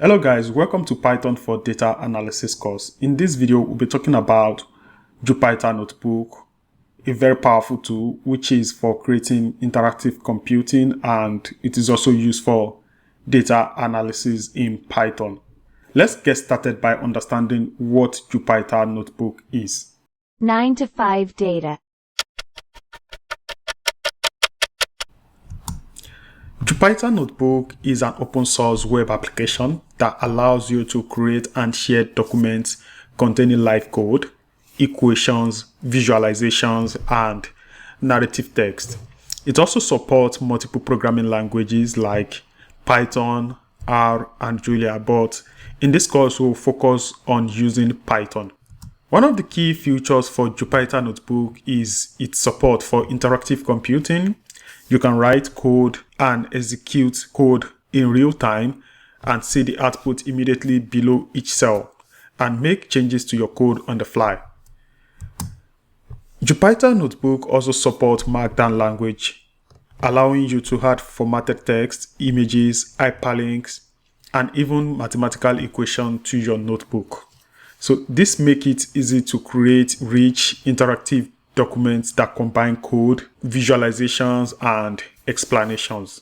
Hello guys, welcome to Python for Data Analysis course. In this video, we'll be talking about Jupyter Notebook, a very powerful tool which is for creating interactive computing, and it is also used for data analysis in Python. Let's get started by understanding what Jupyter Notebook is. 9 to 5 data. Jupyter Notebook is an open source web application that allows you to create and share documents containing live code, equations, visualizations, and narrative text. It also supports multiple programming languages like Python, R, and Julia, but in this course we'll focus on using Python. One of the key features for Jupyter Notebook is its support for interactive computing. You can write code and execute code in real time and see the output immediately below each cell and make changes to your code on the fly. Jupyter Notebook also supports Markdown language, allowing you to add formatted text, images, hyperlinks, and even mathematical equations to your notebook. So this makes it easy to create rich, interactive documents that combine code, visualizations, and explanations.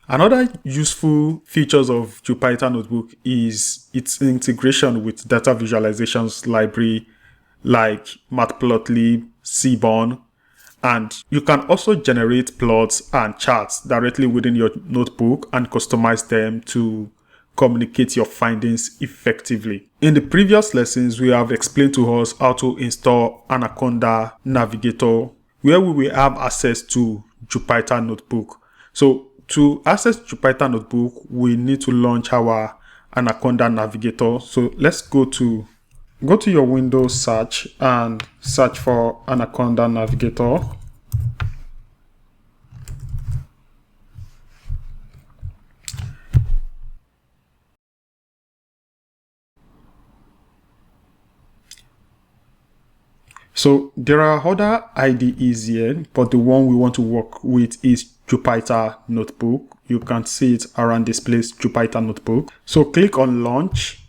Another useful features of Jupyter Notebook is its integration with data visualizations library like Matplotlib, Seaborn, and you can also generate plots and charts directly within your notebook and customize them to communicate your findings effectively. In the previous lessons, we have explained to us how to install Anaconda Navigator, where we will have access to Jupyter Notebook. So to access Jupyter Notebook, we need to launch our Anaconda Navigator. So let's go to your Windows search and search for Anaconda Navigator. So there are other IDEs here, but the one we want to work with is Jupyter Notebook. You can see it around this place, Jupyter Notebook. So click on Launch.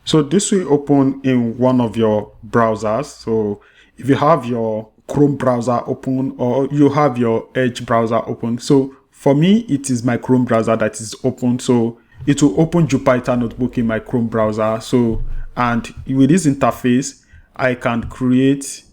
So this will open in one of your browsers. So if you have your Chrome browser open or you have your Edge browser open. So for me, it is my Chrome browser that is open. So it will open Jupyter Notebook in my Chrome browser. So, and with this interface, I can create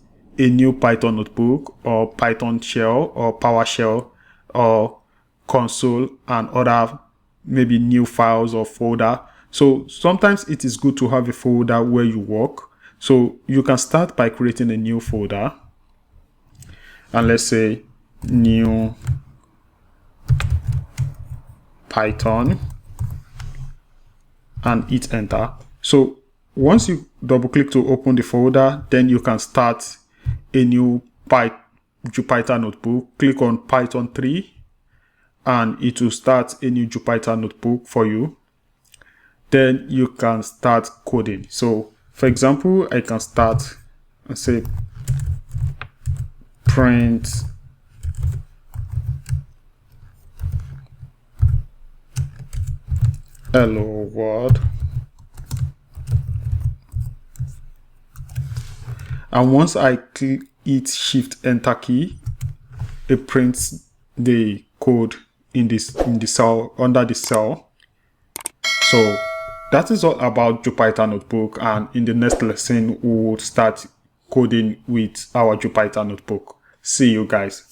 a new Python notebook or Python shell or PowerShell or console and other maybe new files or folder. So sometimes it is good to have a folder where you work. So you can start by creating a new folder. And let's say new Python and hit enter. So once you double click to open the folder, then you can start a new Jupyter Notebook. Click on Python 3 and it will start a new Jupyter Notebook for you. Then you can start coding. So for example, I can start and say print hello world. And once I hit Shift Enter key, it prints the code in the cell under the cell. So that is all about Jupyter Notebook, and in the next lesson we will start coding with our Jupyter Notebook. See you guys.